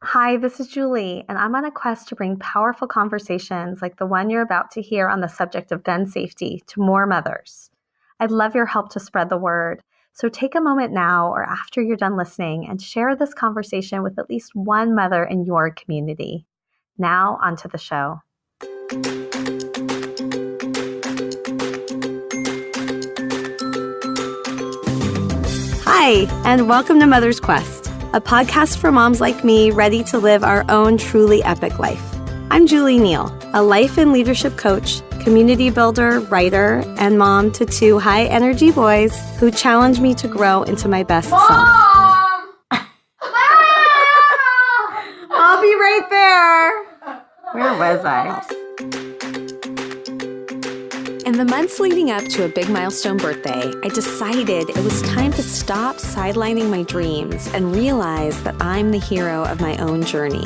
Hi, this is Julie, and I'm on a quest to bring powerful conversations like the one you're about to hear on the subject of gun safety to more mothers. I'd love your help to spread the word. So take a moment now or after you're done listening and share this conversation with at least one mother in your community. Now, onto the show. Hi, and welcome to Mother's Quest, a podcast for moms like me ready to live our own truly epic life. I'm Julie Neal, a life and leadership coach, community builder, writer, and mom to two high-energy boys who challenge me to grow into my best self. I'll be right there. Where was I? In the months leading up to a big milestone birthday, I decided it was time to stop sidelining my dreams and realize that I'm the hero of my own journey.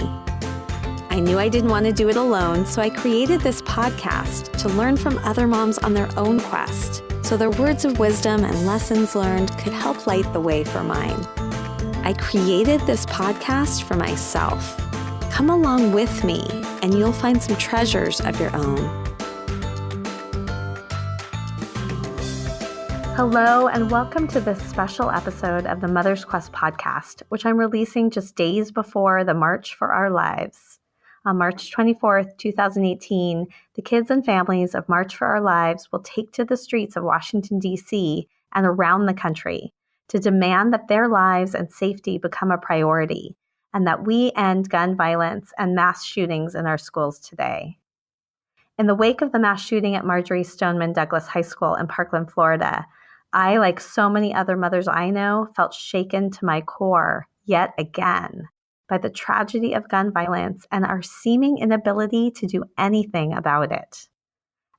I knew I didn't want to do it alone, so I created this podcast to learn from other moms on their own quest, so their words of wisdom and lessons learned could help light the way for mine. I created this podcast for myself. Come along with me, and you'll find some treasures of your own. Hello, and welcome to this special episode of the Mother's Quest podcast, which I'm releasing just days before the March for Our Lives. On March 24th, 2018, the kids and families of March for Our Lives will take to the streets of Washington, D.C. and around the country to demand that their lives and safety become a priority and that we end gun violence and mass shootings in our schools today. In the wake of the mass shooting at Marjory Stoneman Douglas High School in Parkland, Florida, I, like so many other mothers I know, felt shaken to my core yet again by the tragedy of gun violence and our seeming inability to do anything about it.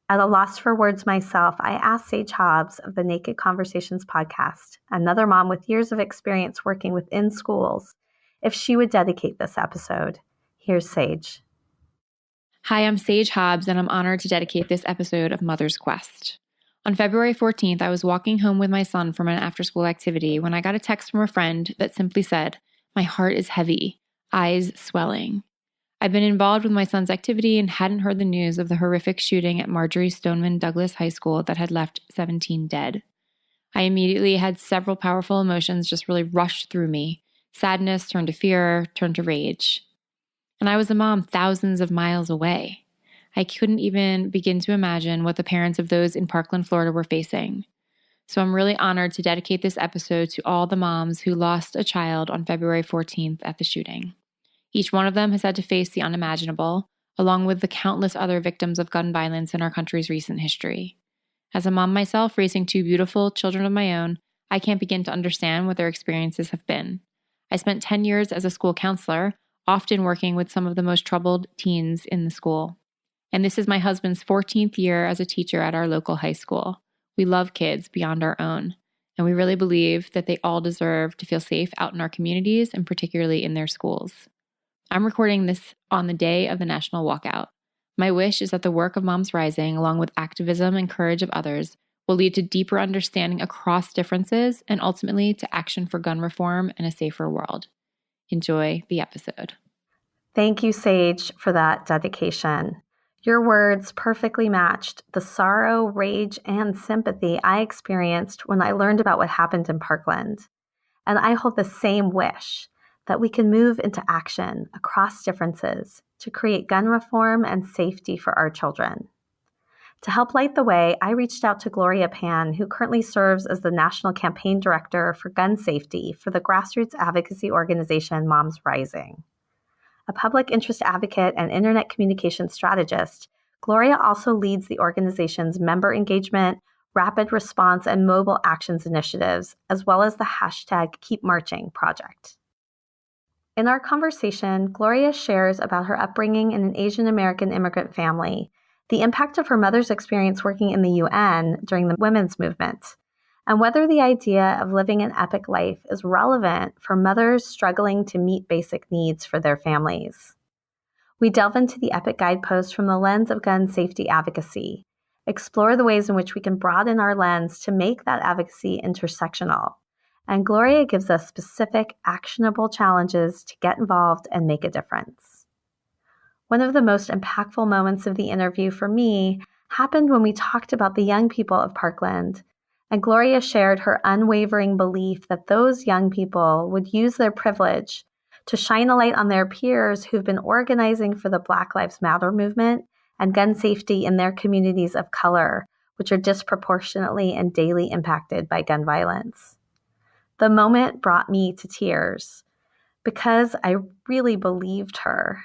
At a loss for words myself, I asked Sage Hobbs of the Naked Conversations podcast, another mom with years of experience working within schools, if she would dedicate this episode. Here's Sage. Hi, I'm Sage Hobbs, and I'm honored to dedicate this episode of Mother's Quest. On February 14th, I was walking home with my son from an after-school activity when I got a text from a friend that simply said, "My heart is heavy, eyes swelling." I've been involved with my son's activity and hadn't heard the news of the horrific shooting at Marjory Stoneman Douglas High School that had left 17 dead. I immediately had several powerful emotions just really rushed through me. Sadness turned to fear, turned to rage. And I was a mom thousands of miles away. I couldn't even begin to imagine what the parents of those in Parkland, Florida were facing. So I'm really honored to dedicate this episode to all the moms who lost a child on February 14th at the shooting. Each one of them has had to face the unimaginable, along with the countless other victims of gun violence in our country's recent history. As a mom myself, raising two beautiful children of my own, I can't begin to understand what their experiences have been. I spent 10 years as a school counselor, often working with some of the most troubled teens in the school. And this is my husband's 14th year as a teacher at our local high school. We love kids beyond our own, and we really believe that they all deserve to feel safe out in our communities and particularly in their schools. I'm recording this on the day of the national walkout. My wish is that the work of MomsRising, along with activism and courage of others, will lead to deeper understanding across differences and ultimately to action for gun reform and a safer world. Enjoy the episode. Thank you, Sage, for that dedication. Your words perfectly matched the sorrow, rage, and sympathy I experienced when I learned about what happened in Parkland. And I hold the same wish that we can move into action across differences to create gun reform and safety for our children. To help light the way, I reached out to Gloria Pan, who currently serves as the National Campaign Director for Gun Safety for the grassroots advocacy organization MomsRising. A public interest advocate and internet communication strategist, Gloria also leads the organization's member engagement, rapid response, and mobile actions initiatives, as well as the hashtag Keep Marching project. In our conversation, Gloria shares about her upbringing in an Asian American immigrant family, the impact of her mother's experience working in the UN during the women's movement, and whether the idea of living an epic life is relevant for mothers struggling to meet basic needs for their families. We delve into the EPIC guideposts from the lens of gun safety advocacy, explore the ways in which we can broaden our lens to make that advocacy intersectional, and Gloria gives us specific, actionable challenges to get involved and make a difference. One of the most impactful moments of the interview for me happened when we talked about the young people of Parkland, and Gloria shared her unwavering belief that those young people would use their privilege to shine a light on their peers who've been organizing for the Black Lives Matter movement and gun safety in their communities of color, which are disproportionately and daily impacted by gun violence. The moment brought me to tears because I really believed her.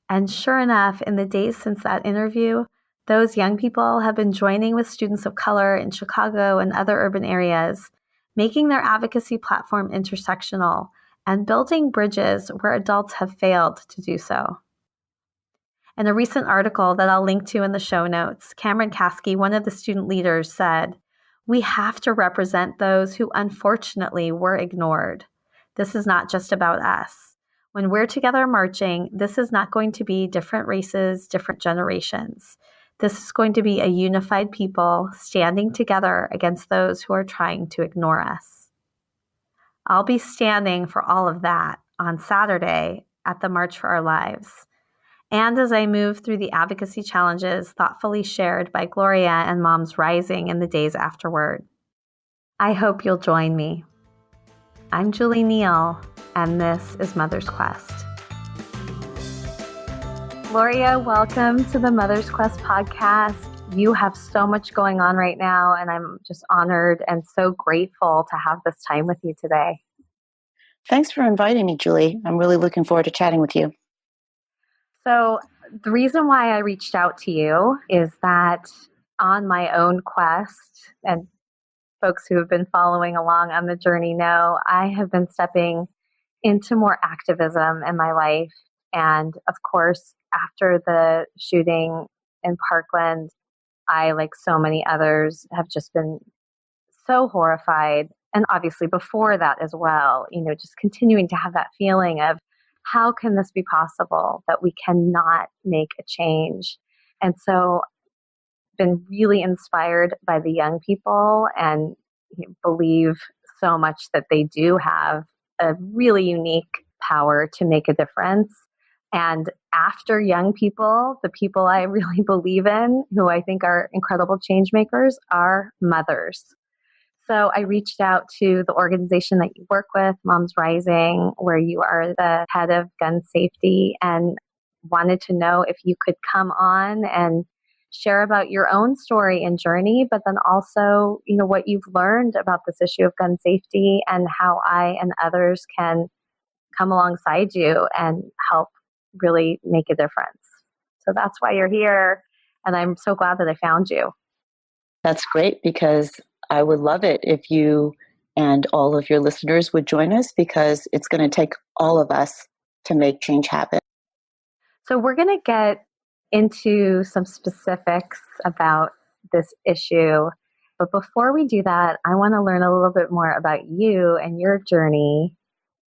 And sure enough, in the days since that interview, those young people have been joining with students of color in Chicago and other urban areas, making their advocacy platform intersectional and building bridges where adults have failed to do so. In a recent article that I'll link to in the show notes, Cameron Caskey, one of the student leaders, said, "We have to represent those who unfortunately were ignored. This is not just about us. When we're together marching, this is not going to be different races, different generations. This is going to be a unified people standing together against those who are trying to ignore us." I'll be standing for all of that on Saturday at the March for Our Lives. And as I move through the advocacy challenges thoughtfully shared by Gloria and MomsRising in the days afterward. I hope you'll join me. I'm Julie Neal, and this is Mother's Quest. Gloria, welcome to the Mother's Quest podcast. You have so much going on right now, and I'm just honored and so grateful to have this time with you today. Thanks for inviting me, Julie. I'm really looking forward to chatting with you. So the reason why I reached out to you is that on my own quest, and folks who have been following along on the journey know, I have been stepping into more activism in my life. And of course, after the shooting in Parkland, I, like so many others, have just been so horrified. And obviously before that as well, just continuing to have that feeling of, how can this be possible that we cannot make a change? And so been really inspired by the young people and believe so much that they do have a really unique power to make a difference. And after young people, the people I really believe in, who I think are incredible change makers, are mothers. So I reached out to the organization that you work with, MomsRising, where you are the head of gun safety, and wanted to know if you could come on and share about your own story and journey, but then also, what you've learned about this issue of gun safety and how I and others can come alongside you and help really make a difference. So that's why you're here. And I'm so glad that I found you. That's great, because I would love it if you and all of your listeners would join us, because it's going to take all of us to make change happen. So we're going to get into some specifics about this issue. But before we do that, I want to learn a little bit more about you and your journey.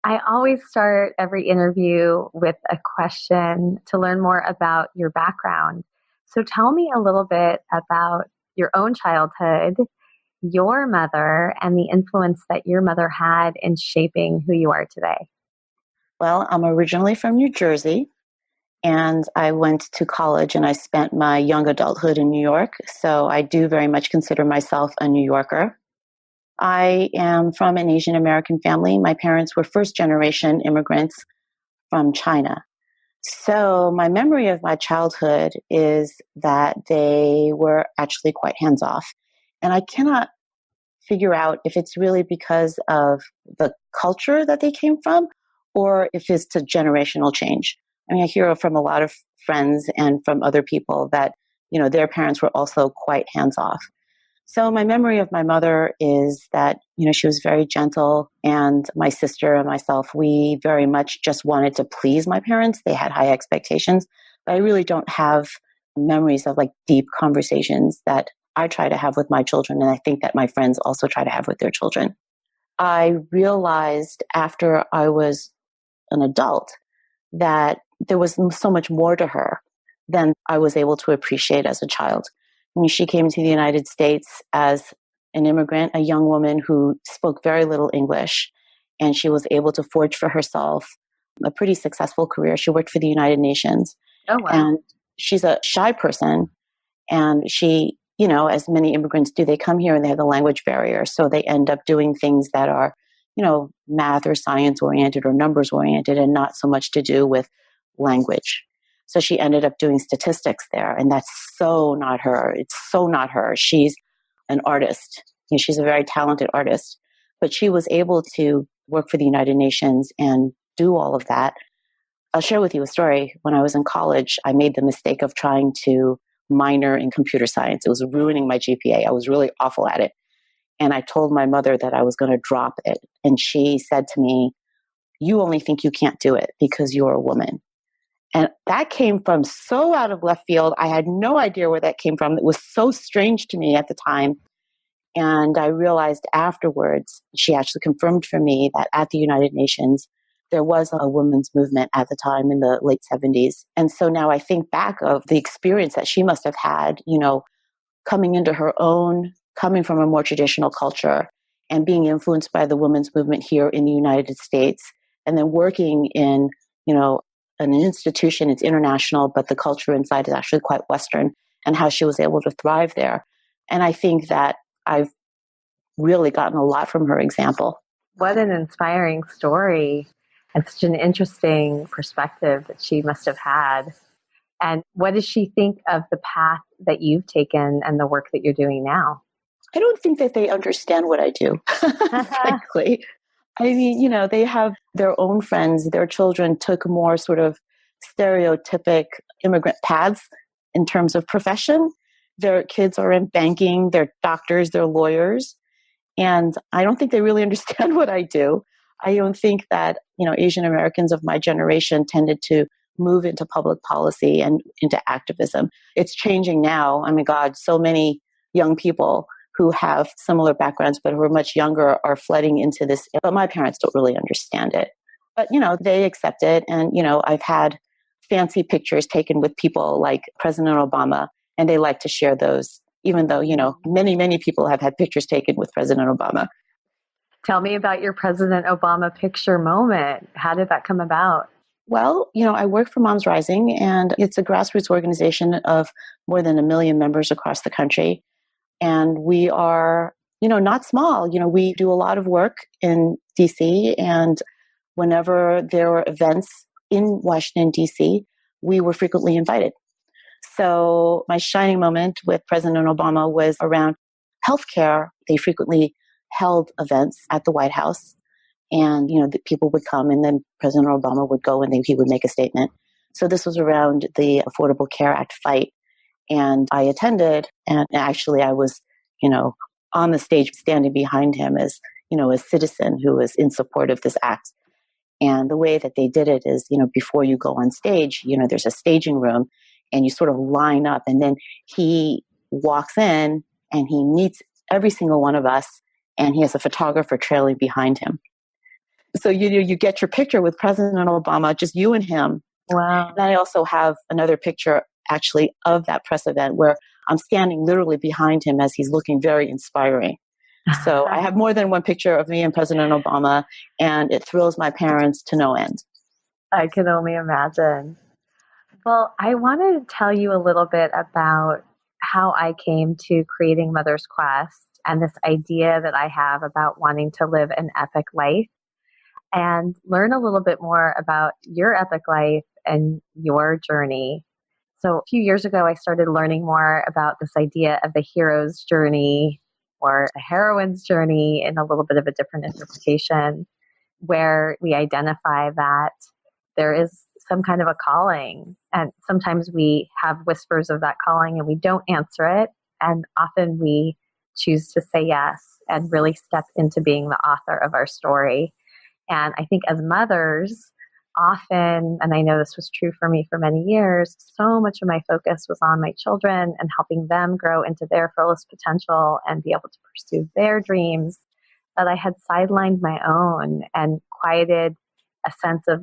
I always start every interview with a question to learn more about your background. So tell me a little bit about your own childhood, your mother, and the influence that your mother had in shaping who you are today. Well, I'm originally from New Jersey, and I went to college and I spent my young adulthood in New York. So I do very much consider myself a New Yorker. I am from an Asian American family. My parents were first generation immigrants from China. So my memory of my childhood is that they were actually quite hands-off. And I cannot figure out if it's really because of the culture that they came from, or if it's a generational change. I mean, I hear from a lot of friends and from other people that, their parents were also quite hands-off. So my memory of my mother is that, she was very gentle, and my sister and myself, we very much just wanted to please my parents. They had high expectations, but I really don't have memories of like deep conversations that I try to have with my children, and I think that my friends also try to have with their children. I realized after I was an adult that there was so much more to her than I was able to appreciate as a child. I mean, she came to the United States as an immigrant, a young woman who spoke very little English, and she was able to forge for herself a pretty successful career. She worked for the United Nations. Oh, wow. And she's a shy person, and she, as many immigrants do, they come here and they have the language barrier. So they end up doing things that are, math or science oriented or numbers oriented and not so much to do with language. So she ended up doing statistics there. And that's so not her. It's so not her. She's an artist. She's a very talented artist. But she was able to work for the United Nations and do all of that. I'll share with you a story. When I was in college, I made the mistake of trying to minor in computer science. It was ruining my GPA. I was really awful at it. And I told my mother that I was going to drop it. And she said to me, "You only think you can't do it because you're a woman." And that came from so out of left field. I had no idea where that came from. It was so strange to me at the time. And I realized afterwards, she actually confirmed for me that at the United Nations, there was a women's movement at the time in the late 70s. And so now I think back of the experience that she must have had, coming into her own, coming from a more traditional culture and being influenced by the women's movement here in the United States, and then working in, an institution. It's international, but the culture inside is actually quite Western, and how she was able to thrive there. And I think that I've really gotten a lot from her example. What an inspiring story, and such an interesting perspective that she must have had. And what does she think of the path that you've taken and the work that you're doing now? I don't think that they understand what I do, frankly. I mean, they have their own friends. Their children took more sort of stereotypic immigrant paths in terms of profession. Their kids are in banking, they're doctors, they're lawyers. And I don't think they really understand what I do. I don't think that, Asian Americans of my generation tended to move into public policy and into activism. It's changing now. I mean, God, so many young people who have similar backgrounds but who are much younger are flooding into this. But my parents don't really understand it. But, they accept it. And, I've had fancy pictures taken with people like President Obama, and they like to share those, even though, many, many people have had pictures taken with President Obama. Tell me about your President Obama picture moment. How did that come about? Well, I work for MomsRising, and it's a grassroots organization of more than 1 million members across the country. And we are, not small. We do a lot of work in DC, and whenever there were events in Washington, DC, we were frequently invited. So my shining moment with President Obama was around healthcare. They frequently held events at the White House, and the people would come, and then President Obama would go, and then he would make a statement. So this was around the Affordable Care Act fight, and I attended, and actually I was, on the stage standing behind him as, a citizen who was in support of this act. And the way that they did it is, before you go on stage, there's a staging room, and you sort of line up, and then he walks in and he meets every single one of us, and he has a photographer trailing behind him. So you get your picture with President Obama, just you and him. Wow. And I also have another picture actually of that press event where I'm standing literally behind him as he's looking very inspiring. So I have more than one picture of me and President Obama, and it thrills my parents to no end. I can only imagine. Well, I wanted to tell you a little bit about how I came to creating Mother's Quest and this idea that I have about wanting to live an epic life, and learn a little bit more about your epic life and your journey. So a few years ago, I started learning more about this idea of the hero's journey or a heroine's journey in a little bit of a different interpretation, where we identify that there is some kind of a calling. And sometimes we have whispers of that calling and we don't answer it. And often we choose to say yes and really step into being the author of our story. And I think as mothers, often, and I know this was true for me for many years, so much of my focus was on my children and helping them grow into their fullest potential and be able to pursue their dreams, that I had sidelined my own and quieted a sense of,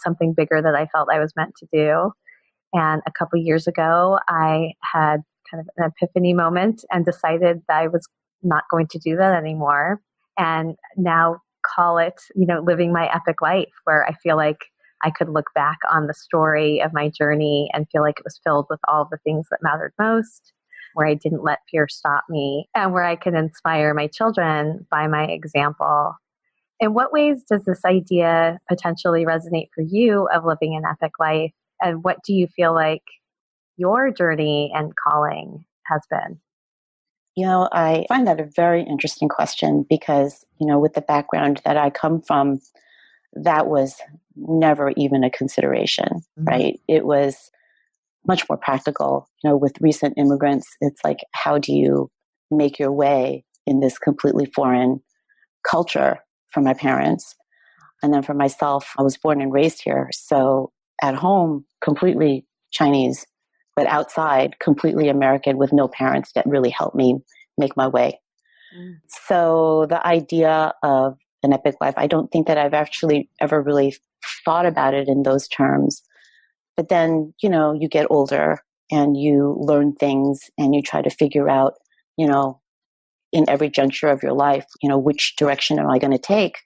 something bigger that I felt I was meant to do. And a couple years ago, I had kind of an epiphany moment and decided that I was not going to do that anymore. And now call it, living my epic life, where I feel like I could look back on the story of my journey and feel like it was filled with all the things that mattered most, where I didn't let fear stop me, and where I can inspire my children by my example. In what ways does this idea potentially resonate for you of living an epic life? And what do you feel like your journey and calling has been? I find that a very interesting question because, with the background that I come from, that was never even a consideration, right? It was much more practical. With recent immigrants, it's like, how do you make your way in this completely foreign culture for my parents? And then for myself, I was born and raised here. So at home, completely Chinese, but outside, completely American with no parents that really helped me make my way. So the idea of an epic life, I don't think that I've actually ever really thought about it in those terms. But then, you get older and you learn things and you try to figure out, in every juncture of your life, which direction am I going to take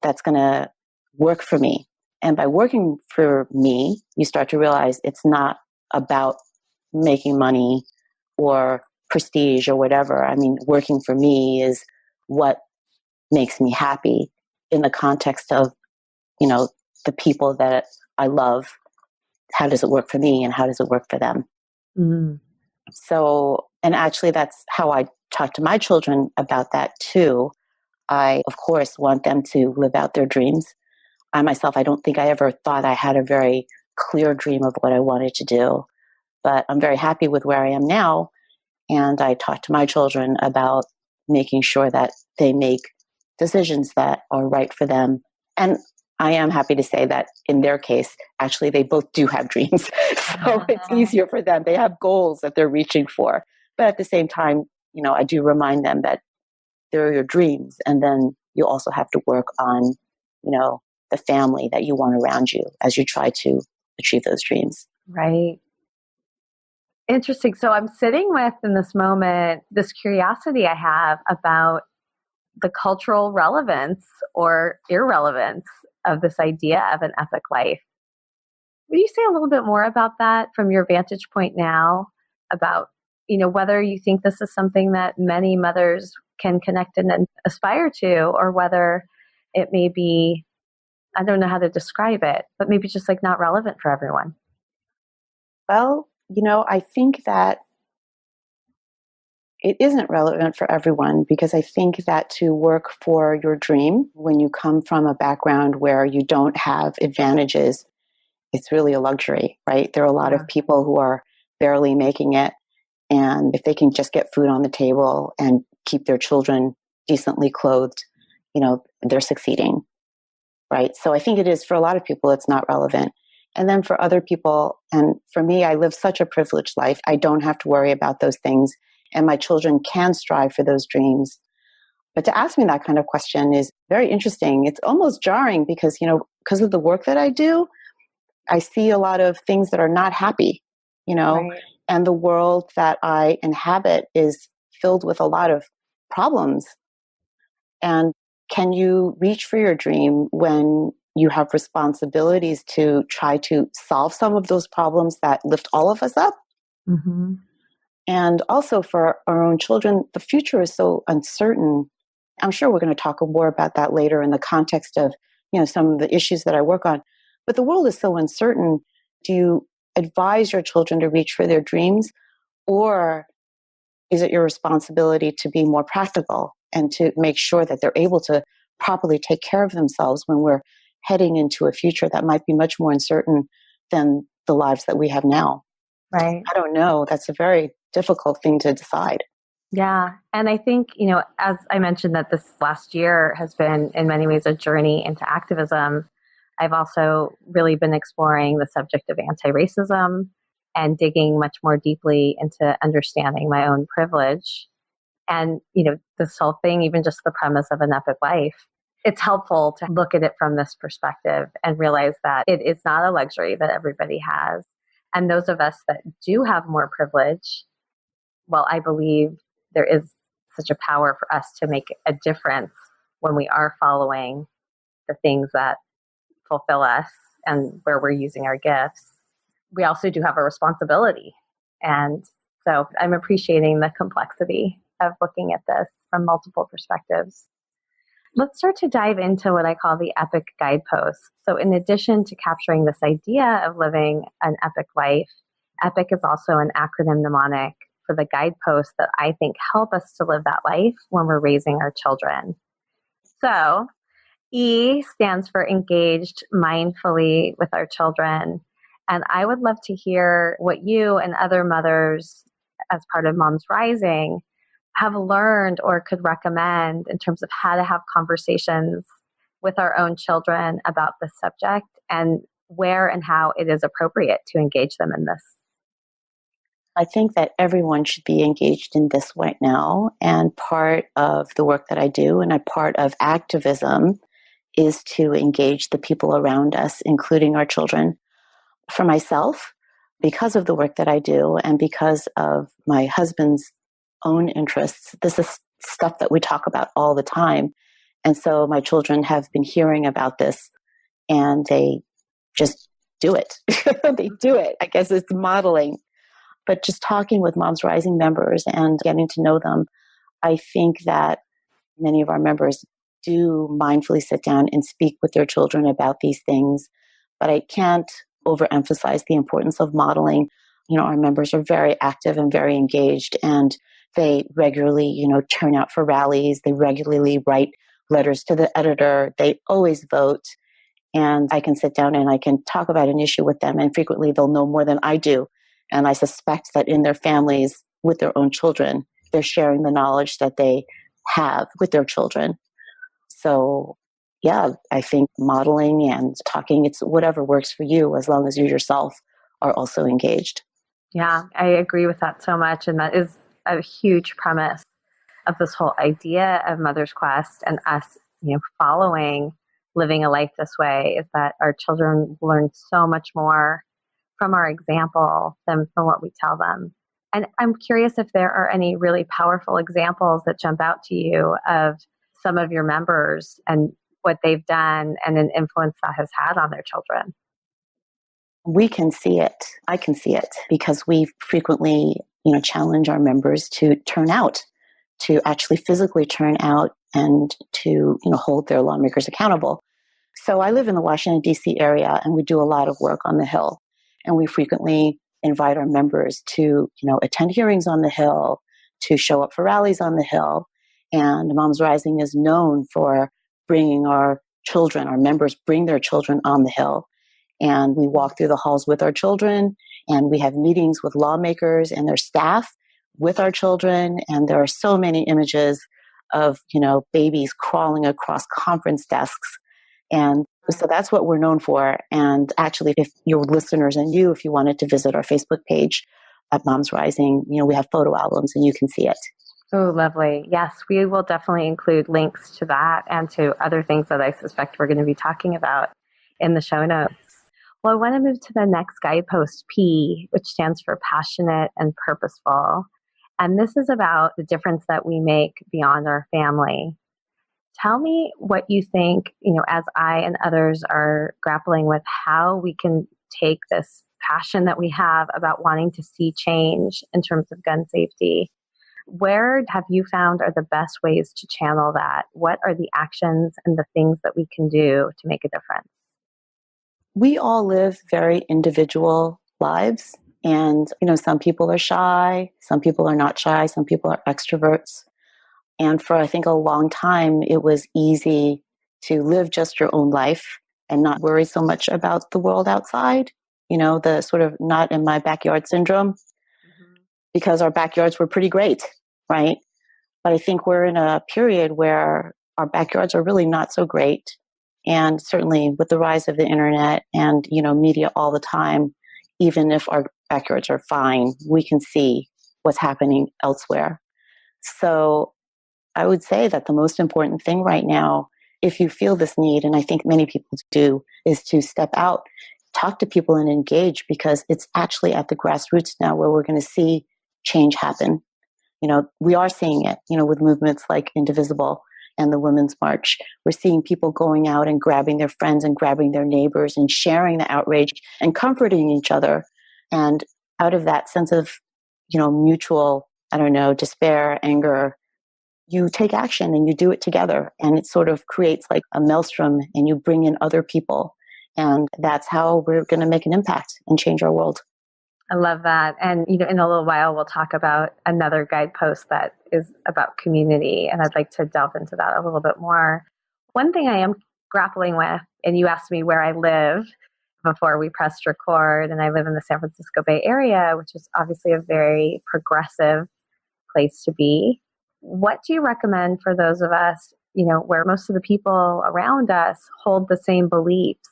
that's going to work for me. And by working for me, you start to realize it's not about making money or prestige or whatever. I mean, working for me is what makes me happy in the context of, the people that I love. How does it work for me and how does it work for them? So, and actually that's how I talk to my children about that too. I, of course, want them to live out their dreams. I myself, I don't think I ever thought I had a very clear dream of what I wanted to do, but I'm very happy with where I am now. And I talk to my children about making sure that they make decisions that are right for them. And I am happy to say that in their case, actually, they both do have dreams. So it's easier for them. They have goals that they're reaching for. But at the same time, I do remind them that they're your dreams. And then you also have to work on, the family that you want around you as you try to achieve those dreams. Right. Interesting. So I'm sitting with, in this moment, this curiosity I have about the cultural relevance or irrelevance of this idea of an epic life. Would you say a little bit more about that from your vantage point now, about, whether you think this is something that many mothers can connect and aspire to, or whether it may be, I don't know how to describe it, but maybe just like not relevant for everyone? Well, I think that it isn't relevant for everyone because I think that to work for your dream when you come from a background where you don't have advantages, it's really a luxury, right? There are a lot of people who are barely making it. And if they can just get food on the table and keep their children decently clothed, they're succeeding, right? So I think it is, for a lot of people, it's not relevant. And then for other people, and for me, I live such a privileged life. I don't have to worry about those things. And my children can strive for those dreams. But to ask me that kind of question is very interesting. It's almost jarring because, because of the work that I do, I see a lot of things that are not happy, Right. and the world that I inhabit is filled with a lot of problems. And can you reach for your dream when you have responsibilities to try to solve some of those problems that lift all of us up? Mm-hmm. And also for our own children, the future is so uncertain. I'm sure we're going to talk more about that later in the context of, some of the issues that I work on. But the world is so uncertain. Do you advise your children to reach for their dreams? Or is it your responsibility to be more practical and to make sure that they're able to properly take care of themselves when we're heading into a future that might be much more uncertain than the lives that we have now? Right. I don't know. That's a very difficult thing to decide. Yeah. And I think, as I mentioned, that this last year has been in many ways a journey into activism. I've also really been exploring the subject of anti-racism and digging much more deeply into understanding my own privilege. And, this whole thing, even just the premise of an epic life, it's helpful to look at it from this perspective and realize that it is not a luxury that everybody has. And those of us that do have more privilege, well, I believe there is such a power for us to make a difference when we are following the things that fulfill us and where we're using our gifts. We also do have a responsibility. And so I'm appreciating the complexity of looking at this from multiple perspectives. Let's start to dive into what I call the EPIC guideposts. So in addition to capturing this idea of living an epic life, EPIC is also an acronym mnemonic for the guideposts that I think help us to live that life when we're raising our children. So E stands for engaged mindfully with our children. And I would love to hear what you and other mothers as part of Moms Rising have learned or could recommend in terms of how to have conversations with our own children about this subject and where and how it is appropriate to engage them in this. I think that everyone should be engaged in this right now. And part of the work that I do and a part of activism is to engage the people around us, including our children. For myself, because of the work that I do and because of my husband's own interests, this is stuff that we talk about all the time. And so my children have been hearing about this and they just do it. They do it. I guess it's modeling. But just talking with Moms Rising members and getting to know them, I think that many of our members do mindfully sit down and speak with their children about these things. But I can't overemphasize the importance of modeling. Our members are very active and very engaged, and they regularly, turn out for rallies. They regularly write letters to the editor. They always vote. And I can sit down and I can talk about an issue with them, and frequently they'll know more than I do. And I suspect that in their families, with their own children, they're sharing the knowledge that they have with their children. So, yeah, I think modeling and talking, it's whatever works for you, as long as you yourself are also engaged. Yeah, I agree with that so much. And that is a huge premise of this whole idea of Mother's Quest and us, following living a life this way, is that our children learn so much more from our example than from what we tell them. And I'm curious if there are any really powerful examples that jump out to you of some of your members and what they've done and an influence that has had on their children. We can see it. I can see it because we frequently, challenge our members to turn out, to actually physically turn out and to, hold their lawmakers accountable. So I live in the Washington, D.C. area, and we do a lot of work on the Hill. And we frequently invite our members to, attend hearings on the Hill, to show up for rallies on the Hill. And Moms Rising is known for bringing our children, our members bring their children on the Hill. And we walk through the halls with our children, and we have meetings with lawmakers and their staff with our children. And there are so many images of, babies crawling across conference desks. And so that's what we're known for. And actually, if your listeners and if you wanted to visit our Facebook page at Moms Rising, we have photo albums and you can see it. Oh, lovely. Yes, we will definitely include links to that and to other things that I suspect we're going to be talking about in the show notes. Well, I want to move to the next guidepost, P, which stands for passionate and purposeful. And this is about the difference that we make beyond our family. Tell me what you think, as I and others are grappling with how we can take this passion that we have about wanting to see change in terms of gun safety. Where have you found are the best ways to channel that? What are the actions and the things that we can do to make a difference? We all live very individual lives. And, some people are shy, some people are not shy, some people are extroverts. And for, I think, a long time, it was easy to live just your own life and not worry so much about the world outside, the sort of not in my backyard syndrome, because our backyards were pretty great, right? But I think we're in a period where our backyards are really not so great. And certainly with the rise of the internet and, media all the time, even if our backyards are fine, we can see what's happening elsewhere. So I would say that the most important thing right now, if you feel this need, and I think many people do, is to step out, talk to people and engage, because it's actually at the grassroots now where we're going to see change happen. We are seeing it, with movements like Indivisible and the Women's March. We're seeing people going out and grabbing their friends and grabbing their neighbors and sharing the outrage and comforting each other. And out of that sense of, mutual, despair, anger, you take action and you do it together. And it sort of creates like a maelstrom, and you bring in other people. And that's how we're going to make an impact and change our world. I love that. And, in a little while, we'll talk about another guidepost that is about community. And I'd like to delve into that a little bit more. One thing I am grappling with, and you asked me where I live before we pressed record, and I live in the San Francisco Bay Area, which is obviously a very progressive place to be. What do you recommend for those of us, where most of the people around us hold the same beliefs?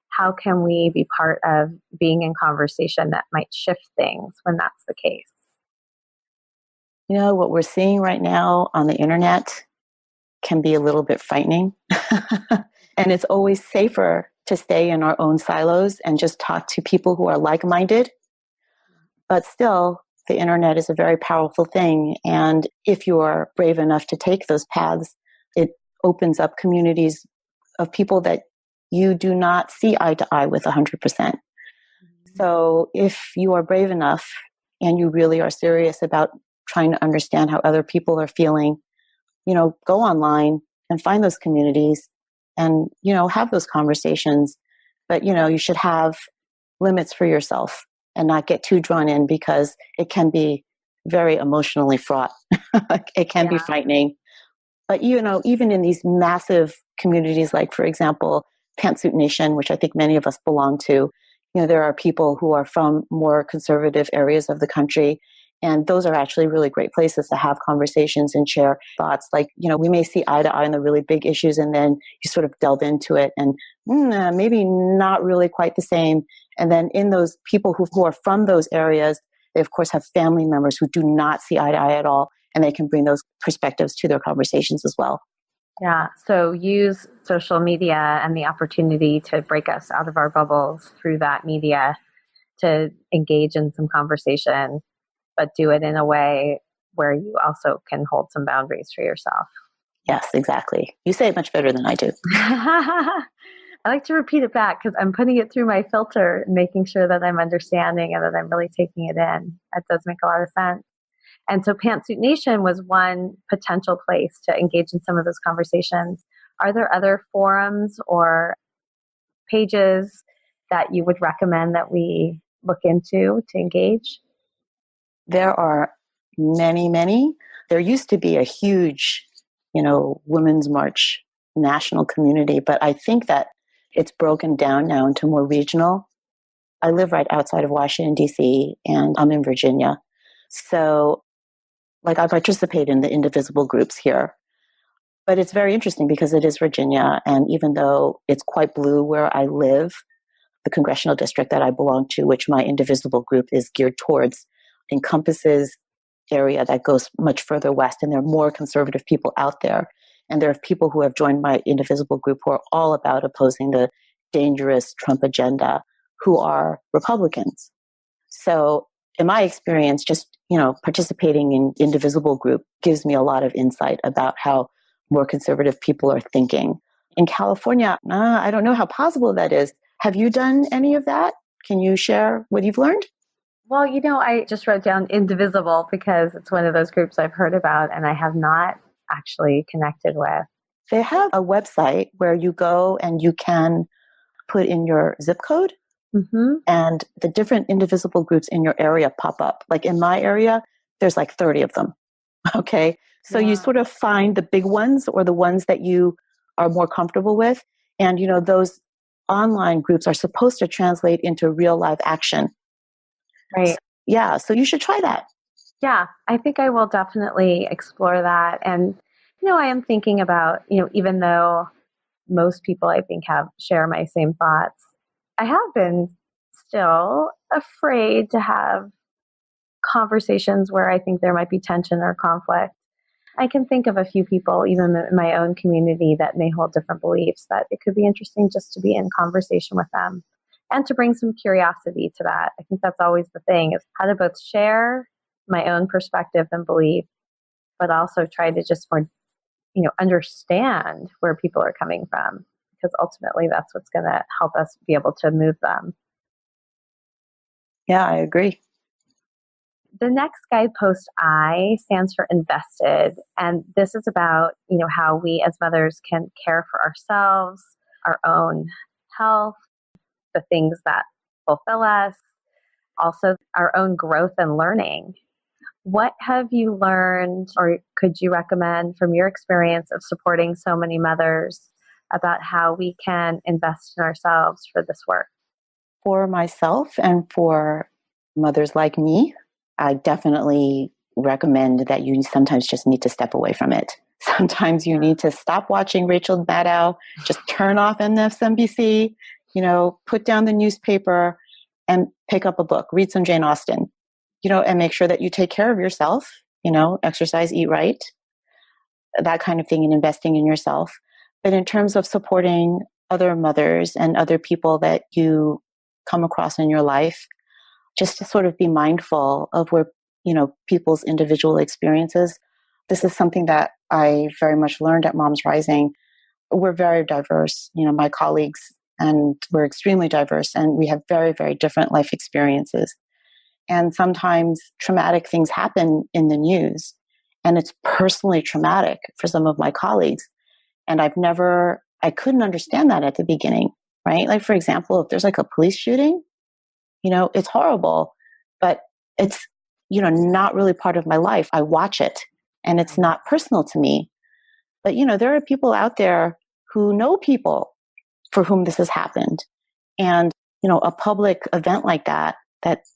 How can we be part of being in conversation that might shift things when that's the case? What we're seeing right now on the internet can be a little bit frightening. And it's always safer to stay in our own silos and just talk to people who are like-minded. But still, the internet is a very powerful thing. And if you are brave enough to take those paths, it opens up communities of people that you do not see eye to eye with 100%. Mm-hmm. So if you are brave enough and you really are serious about trying to understand how other people are feeling, go online and find those communities and, have those conversations. But, you should have limits for yourself and not get too drawn in, because it can be very emotionally fraught. It can be frightening. But, even in these massive communities, like, for example, Pantsuit Nation, which I think many of us belong to, there are people who are from more conservative areas of the country. And those are actually really great places to have conversations and share thoughts. Like, we may see eye to eye on the really big issues, and then you sort of delve into it and maybe not really quite the same. And then in those people who are from those areas, they of course have family members who do not see eye to eye at all, and they can bring those perspectives to their conversations as well. Yeah. So use social media and the opportunity to break us out of our bubbles through that media to engage in some conversation, but do it in a way where you also can hold some boundaries for yourself. Yes, exactly. You say it much better than I do. I like to repeat it back because I'm putting it through my filter, making sure that I'm understanding and that I'm really taking it in. That does make a lot of sense. And so Pantsuit Nation was one potential place to engage in some of those conversations. Are there other forums or pages that you would recommend that we look into to engage? There are many, many. There used to be a huge, Women's March national community, but I think that it's broken down now into more regional. I live right outside of Washington, D.C., and I'm in Virginia. So, I participate in the Indivisible groups here. But it's very interesting because it is Virginia, and even though it's quite blue where I live, the congressional district that I belong to, which my Indivisible group is geared towards, encompasses area that goes much further west, and there are more conservative people out there. And there are people who have joined my Indivisible group who are all about opposing the dangerous Trump agenda, who are Republicans. So in my experience, just, participating in Indivisible group gives me a lot of insight about how more conservative people are thinking. In California, I don't know how possible that is. Have you done any of that? Can you share what you've learned? Well, I just wrote down Indivisible because it's one of those groups I've heard about and I have not actually connected with. They have a website where you go and you can put in your zip code, and the different Indivisible groups in your area pop up. Like in my area, there's like 30 of them. Okay. So you sort of find the big ones or the ones that you are more comfortable with. And, those online groups are supposed to translate into real live action. Right. So you should try that. Yeah, I think I will definitely explore that. And, I am thinking about, even though most people I think share my same thoughts, I have been still afraid to have conversations where I think there might be tension or conflict. I can think of a few people, even in my own community, that may hold different beliefs, that it could be interesting just to be in conversation with them and to bring some curiosity to that. I think that's always the thing, is how to both share my own perspective and belief, but also try to just more, understand where people are coming from, because ultimately that's what's going to help us be able to move them. Yeah, I agree. The next guidepost I stands for invested. And this is about, how we as mothers can care for ourselves, our own health, the things that fulfill us, also our own growth and learning. What have you learned, or could you recommend from your experience of supporting so many mothers, about how we can invest in ourselves for this work? For myself and for mothers like me, I definitely recommend that you sometimes just need to step away from it. Sometimes you need to stop watching Rachel Maddow, just turn off MSNBC, put down the newspaper and pick up a book, read some Jane Austen, and make sure that you take care of yourself, exercise, eat right, that kind of thing, and investing in yourself. But in terms of supporting other mothers and other people that you come across in your life, just to sort of be mindful of where, people's individual experiences. This is something that I very much learned at Moms Rising. We're very diverse, my colleagues, and we're extremely diverse, and we have very, very different life experiences. And sometimes traumatic things happen in the news, and it's personally traumatic for some of my colleagues. And I couldn't understand that at the beginning, right? Like, for example, if there's like a police shooting, it's horrible, but it's, not really part of my life. I watch it and it's not personal to me. But, there are people out there who know people for whom this has happened. And, a public event like that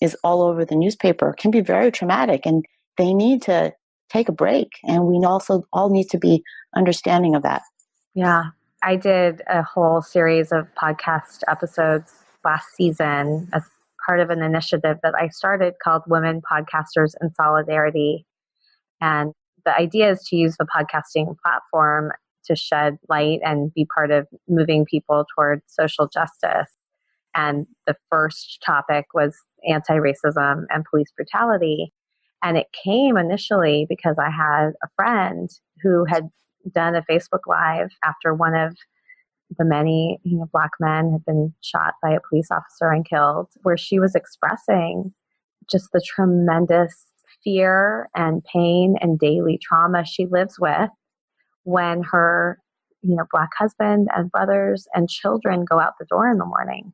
is all over the newspaper can be very traumatic, and they need to take a break. And we also all need to be understanding of that. Yeah. I did a whole series of podcast episodes last season as part of an initiative that I started called Women Podcasters in Solidarity. And the idea is to use the podcasting platform to shed light and be part of moving people toward social justice. And the first topic was anti-racism and police brutality. And it came initially because I had a friend who had done a Facebook Live after one of the many Black men had been shot by a police officer and killed, where she was expressing just the tremendous fear and pain and daily trauma she lives with when her Black husband and brothers and children go out the door in the morning.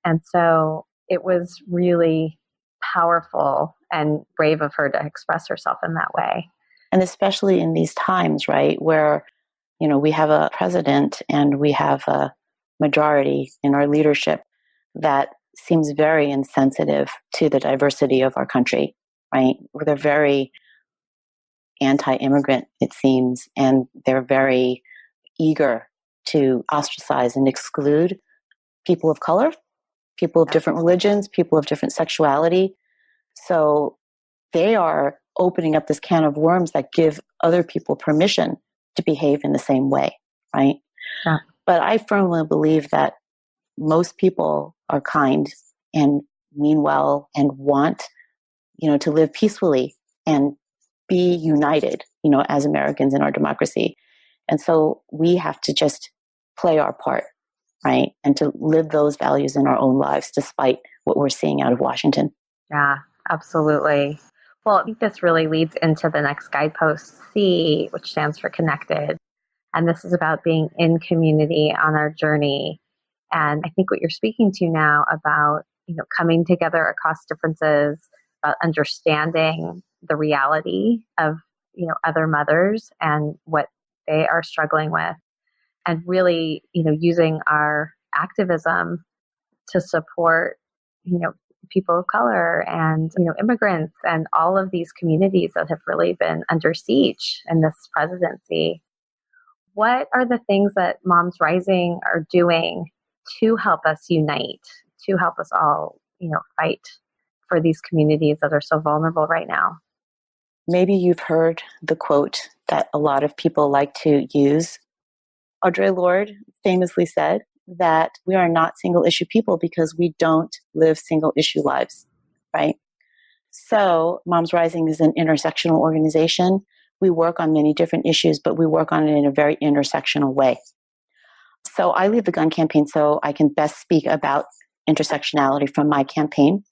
And so it was really powerful and brave of her to express herself in that way. And especially in these times, right, where we have a president and we have a majority in our leadership that seems very insensitive to the diversity of our country, right? They're very anti-immigrant, it seems, and they're very eager to ostracize and exclude people of color, people of different religions, people of different sexuality. So they are opening up this can of worms that give other people permission to behave in the same way, right? Yeah. But I firmly believe that most people are kind and mean well and want, to live peacefully and be united, as Americans in our democracy. And so we have to just play our part, right? And to live those values in our own lives, despite what we're seeing out of Washington. Yeah, absolutely. Well, I think this really leads into the next guidepost, C, which stands for connected. And this is about being in community on our journey. And I think what you're speaking to now about, coming together across differences, about understanding the reality of, other mothers and what they are struggling with, and really, using our activism to support, people of color and, immigrants and all of these communities that have really been under siege in this presidency. What are the things that Moms Rising are doing to help us unite, to help us all, fight for these communities that are so vulnerable right now? Maybe you've heard the quote that a lot of people like to use. Audre Lorde famously said that we are not single issue people because we don't live single issue lives, right? So Moms Rising is an intersectional organization. We work on many different issues, but we work on it in a very intersectional way. So I lead the gun campaign so I can best speak about intersectionality from my campaign.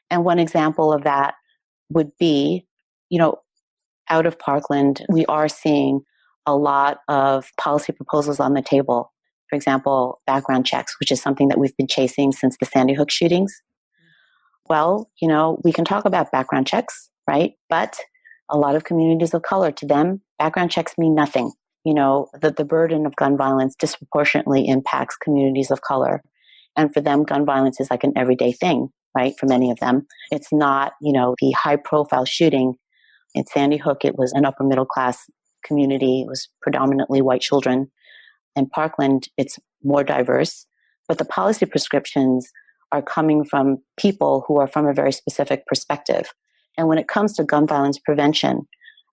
And one example of that would be, out of Parkland, we are seeing a lot of policy proposals on the table. For example, background checks, which is something that we've been chasing since the Sandy Hook shootings. Well, we can talk about background checks, right? But a lot of communities of color, to them, background checks mean nothing. The burden of gun violence disproportionately impacts communities of color. And for them, gun violence is like an everyday thing, right? For many of them, it's not, the high profile shooting. In Sandy Hook, it was an upper middle class community. It was predominantly white children. In Parkland, it's more diverse. But the policy prescriptions are coming from people who are from a very specific perspective. And when it comes to gun violence prevention,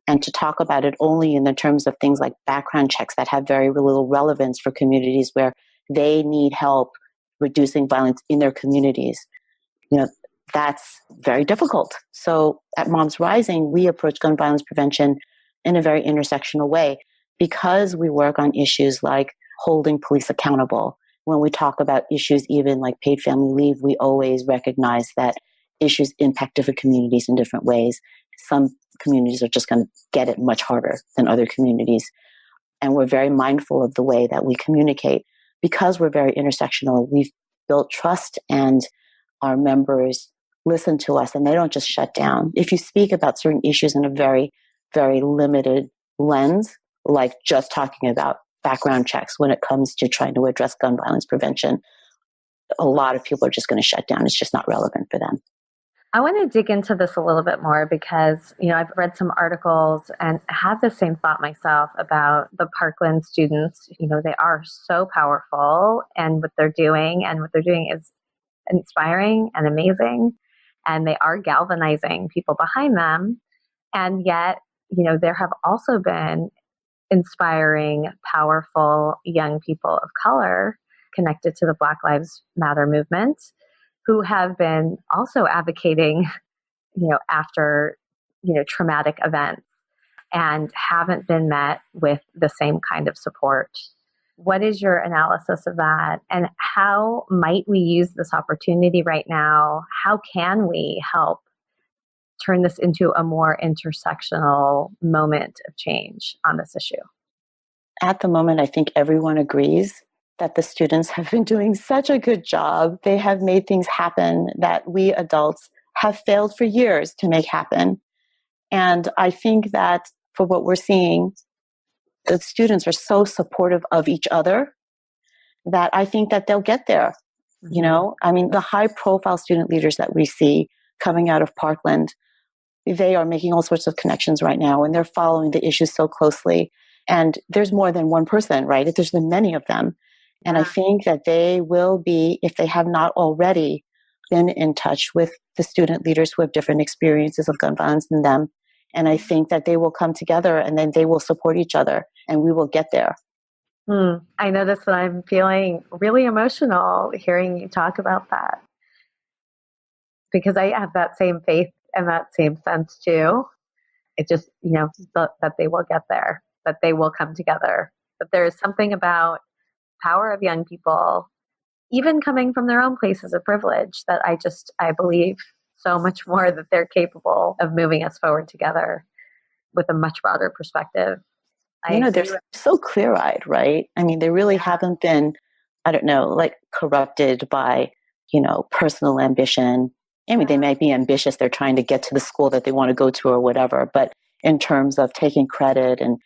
and to talk about it only in the terms of things like background checks that have very little relevance for communities where they need help reducing violence in their communities, that's very difficult. So at Moms Rising, we approach gun violence prevention in a very intersectional way because we work on issues like holding police accountable. When we talk about issues even like paid family leave, we always recognize that issues impact different communities in different ways. Some communities are just going to get it much harder than other communities. And we're very mindful of the way that we communicate. Because we're very intersectional, we've built trust, and our members listen to us and they don't just shut down. If you speak about certain issues in a very, very limited lens, like just talking about background checks when it comes to trying to address gun violence prevention, a lot of people are just going to shut down. It's just not relevant for them. I want to dig into this a little bit more because, I've read some articles and had the same thought myself about the Parkland students. They are so powerful, and what they're doing is inspiring and amazing. And they are galvanizing people behind them. And yet, there have also been inspiring, powerful young people of color connected to the Black Lives Matter movement who have been also advocating, after, traumatic events and haven't been met with the same kind of support. What is your analysis of that? And how might we use this opportunity right now? How can we help turn this into a more intersectional moment of change on this issue? At the moment, I think everyone agrees that the students have been doing such a good job. They have made things happen that we adults have failed for years to make happen. And I think that for what we're seeing, the students are so supportive of each other that I think that they'll get there. The high profile student leaders that we see coming out of Parkland, they are making all sorts of connections right now, and they're following the issues so closely. And there's more than one person, right? There's been many of them. And I think that they will be, if they have not already been in touch with the student leaders who have different experiences of gun violence than them. And I think that they will come together and then they will support each other and we will get there. I notice that I'm feeling really emotional hearing you talk about that, because I have that same faith and that same sense too. It just, that they will get there, that they will come together, that there is something about power of young people, even coming from their own places of privilege, that I believe so much more that they're capable of moving us forward together with a much broader perspective. They're so clear-eyed, right? They really haven't been, corrupted by, personal ambition. They might be ambitious. They're trying to get to the school that they want to go to or whatever. But in terms of taking credit and,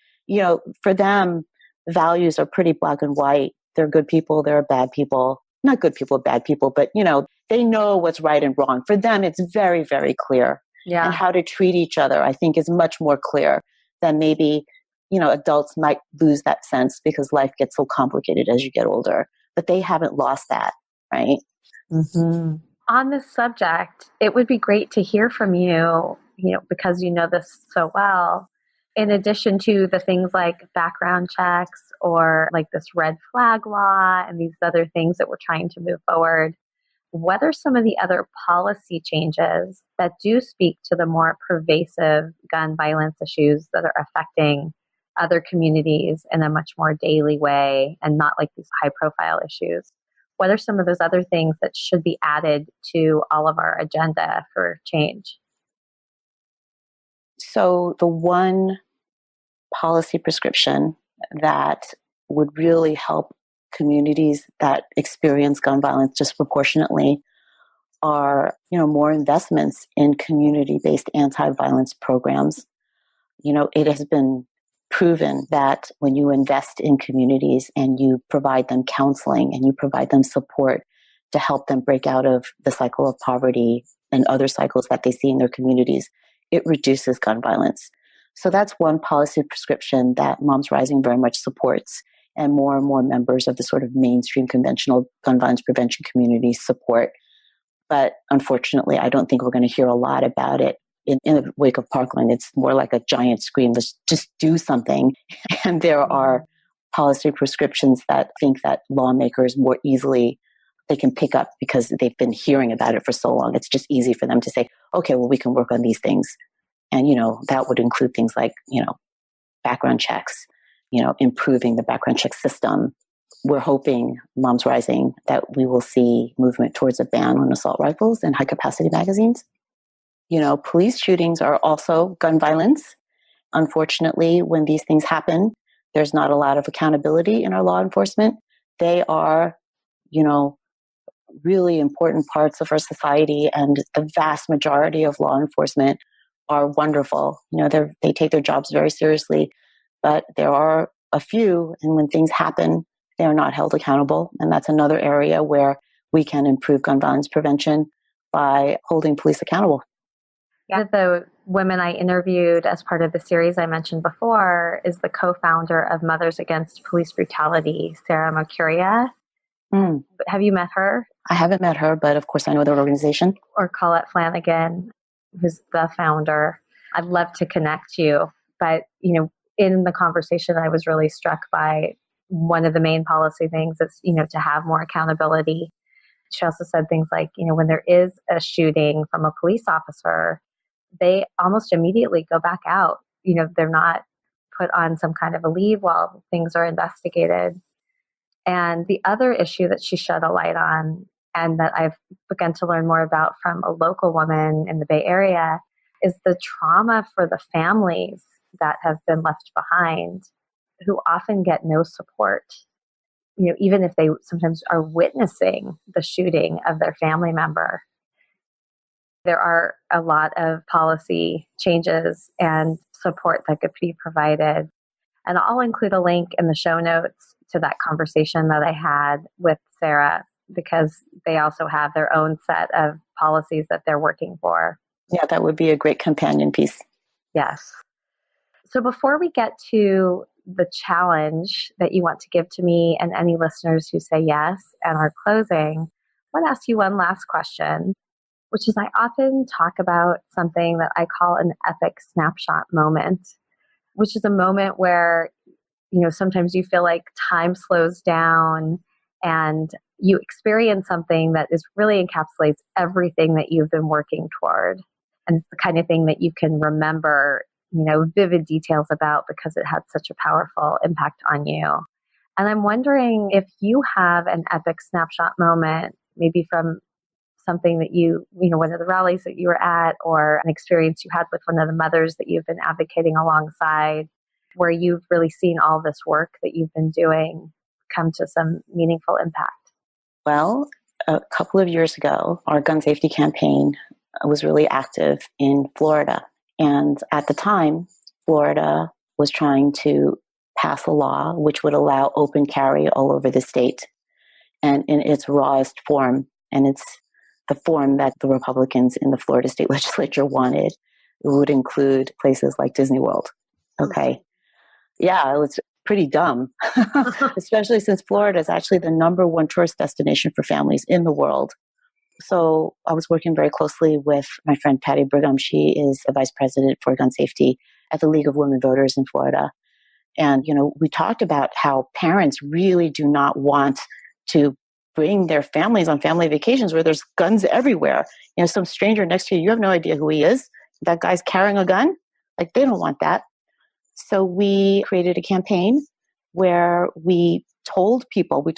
for them, values are pretty black and white. They're good people. They're bad people. Not good people, bad people, but, they know what's right and wrong. For them, it's very, very clear. Yeah. And how to treat each other, I think, is much more clear than maybe, adults might lose that sense because life gets so complicated as you get older. But they haven't lost that, right? Mm-hmm. On this subject, it would be great to hear from you, because you know this so well. In addition to the things like background checks or like this red flag law and these other things that we're trying to move forward, what are some of the other policy changes that do speak to the more pervasive gun violence issues that are affecting other communities in a much more daily way and not like these high profile issues? What are some of those other things that should be added to all of our agenda for change? So the one policy prescription that would really help communities that experience gun violence disproportionately are, more investments in community-based anti-violence programs. It has been proven that when you invest in communities and you provide them counseling and you provide them support to help them break out of the cycle of poverty and other cycles that they see in their communities, it reduces gun violence. So that's one policy prescription that MomsRising very much supports, and more members of the sort of mainstream conventional gun violence prevention community support. But unfortunately, I don't think we're going to hear a lot about it in the wake of Parkland. It's more like a giant scream, let's just do something. And there are policy prescriptions that think that lawmakers more easily, they can pick up because they've been hearing about it for so long. It's just easy for them to say, okay, well, we can work on these things. And, that would include things like, background checks, improving the background check system. We're hoping, MomsRising, that we will see movement towards a ban on assault rifles and high capacity magazines. Police shootings are also gun violence. Unfortunately, when these things happen, there's not a lot of accountability in our law enforcement. They are, really important parts of our society, and the vast majority of law enforcement are wonderful. They take their jobs very seriously, but there are a few, and when things happen, they are not held accountable. And that's another area where we can improve gun violence prevention by holding police accountable. Yeah, the women I interviewed as part of the series I mentioned before is the co-founder of Mothers Against Police Brutality, Sarah Mercuria. Have you met her? I haven't met her, but of course I know their organization. Or Colette Flanagan, who's the founder. I'd love to connect you. But, in the conversation, I was really struck by one of the main policy things is, to have more accountability. She also said things like, when there is a shooting from a police officer, they almost immediately go back out. They're not put on some kind of a leave while things are investigated. And the other issue that she shed a light on, and that I've begun to learn more about from a local woman in the Bay Area, is the trauma for the families that have been left behind, who often get no support. Even if they sometimes are witnessing the shooting of their family member. There are a lot of policy changes and support that could be provided. And I'll include a link in the show notes to that conversation that I had with Sarah, because they also have their own set of policies that they're working for. Yeah, that would be a great companion piece. Yes. So before we get to the challenge that you want to give to me and any listeners who say yes and are closing, I want to ask you one last question, which is I often talk about something that I call an epic snapshot moment, which is a moment where, sometimes you feel like time slows down and you experience something that is really encapsulates everything that you've been working toward. And it's the kind of thing that you can remember, vivid details about because it had such a powerful impact on you. And I'm wondering if you have an epic snapshot moment, maybe from something that one of the rallies that you were at, or an experience you had with one of the mothers that you've been advocating alongside, where you've really seen all this work that you've been doing come to some meaningful impact. Well, a couple of years ago, our gun safety campaign was really active in Florida. And at the time, Florida was trying to pass a law which would allow open carry all over the state, and in its rawest form. And it's the form that the Republicans in the Florida state legislature wanted. It would include places like Disney World. Okay. Yeah, it was pretty dumb, especially since Florida is actually the number one tourist destination for families in the world. So I was working very closely with my friend Patty Brigham. She is the vice president for gun safety at the League of Women Voters in Florida. And, we talked about how parents really do not want to bring their families on family vacations where there's guns everywhere. Some stranger next to you, you have no idea who he is. That guy's carrying a gun. Like, they don't want that. So we created a campaign where we told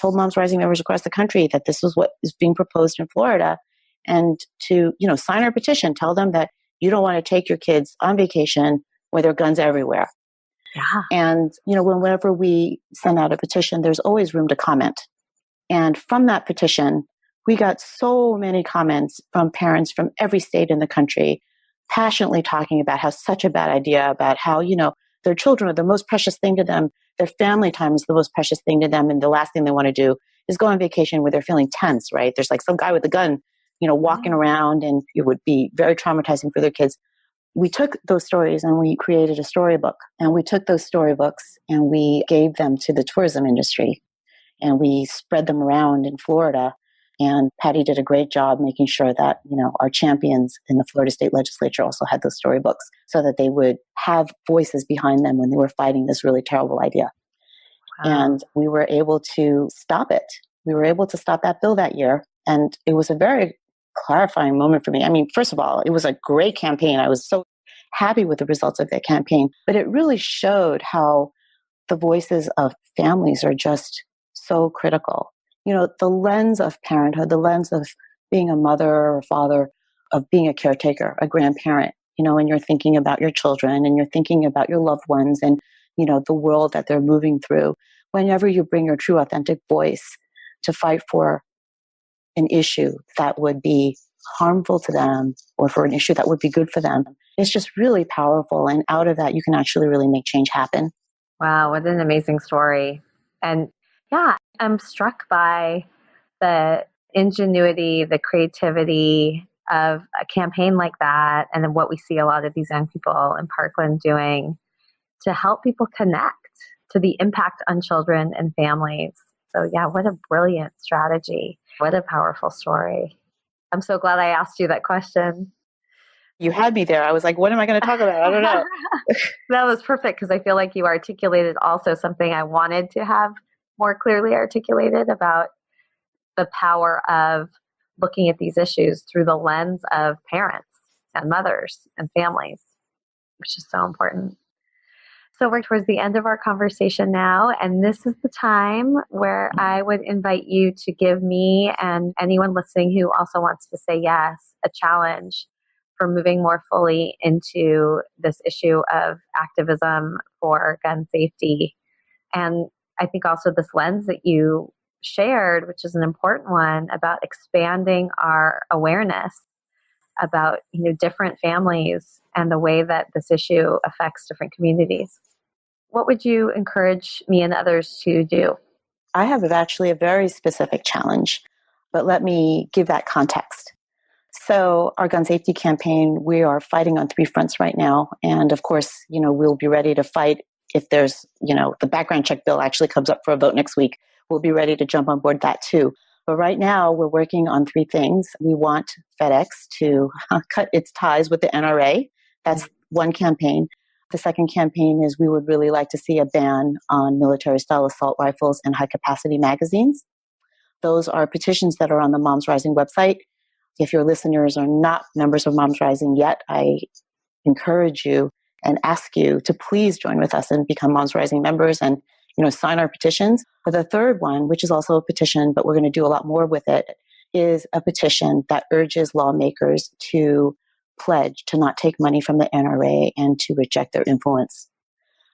Moms Rising members across the country that this was what is being proposed in Florida, and to, sign our petition, tell them that you don't want to take your kids on vacation where there are guns everywhere. Yeah. And, whenever we send out a petition, there's always room to comment. And from that petition, we got so many comments from parents from every state in the country, passionately talking about how such a bad idea, about how, their children are the most precious thing to them. Their family time is the most precious thing to them. And the last thing they want to do is go on vacation where they're feeling tense, right? There's like some guy with a gun, walking around, and it would be very traumatizing for their kids. We took those stories and we created a storybook. And we took those storybooks and we gave them to the tourism industry. And we spread them around in Florida. And Patty did a great job making sure that, our champions in the Florida State Legislature also had those storybooks so that they would have voices behind them when they were fighting this really terrible idea. Wow. And we were able to stop it. We were able to stop that bill that year. And it was a very clarifying moment for me. I mean, first of all, it was a great campaign. I was so happy with the results of that campaign. But it really showed how the voices of families are just so critical. The lens of parenthood, the lens of being a mother or father, of being a caretaker, a grandparent, and you're thinking about your children and you're thinking about your loved ones and, the world that they're moving through. Whenever you bring your true authentic voice to fight for an issue that would be harmful to them or for an issue that would be good for them, it's just really powerful. And out of that, you can actually really make change happen. Wow, what an amazing story. And yeah, I'm struck by the ingenuity, the creativity of a campaign like that, and then what we see a lot of these young people in Parkland doing to help people connect to the impact on children and families. So yeah, what a brilliant strategy. What a powerful story. I'm so glad I asked you that question. You had me there. I was like, what am I going to talk about? I don't know. That was perfect because I feel like you articulated also something I wanted to have more clearly articulated about the power of looking at these issues through the lens of parents and mothers and families, which is so important. So we're towards the end of our conversation now, and this is the time where I would invite you to give me and anyone listening who also wants to say yes, a challenge for moving more fully into this issue of activism for gun safety. And I think also this lens that you shared, which is an important one, about expanding our awareness about different families and the way that this issue affects different communities. What would you encourage me and others to do? I have actually a very specific challenge, but let me give that context. So our gun safety campaign, we are fighting on 3 fronts right now. And of course, we'll be ready to fight if there's, the background check bill actually comes up for a vote next week. We'll be ready to jump on board that too. But right now we're working on 3 things. We want FedEx to cut its ties with the NRA. That's one campaign. The second campaign is we would really like to see a ban on military-style assault rifles and high-capacity magazines. Those are petitions that are on the Moms Rising website. If your listeners are not members of Moms Rising yet, I encourage you and ask you to please join with us and become Moms Rising members and sign our petitions. But the third one, which is also a petition, but we're going to do a lot more with it, is a petition that urges lawmakers to pledge to not take money from the NRA and to reject their influence.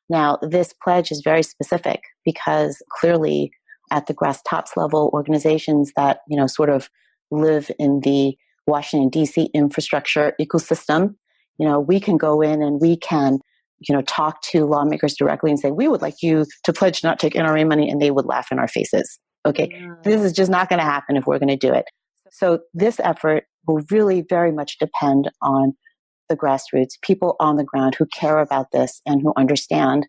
Now, this pledge is very specific because clearly at the grass tops level, organizations that, sort of live in the Washington, D.C. infrastructure ecosystem, we can go in and we can, talk to lawmakers directly and say, we would like you to pledge to not take NRA money, and they would laugh in our faces. Okay, This is just not going to happen if we're going to do it. So this effort will really very much depend on the grassroots, people on the ground who care about this and who understand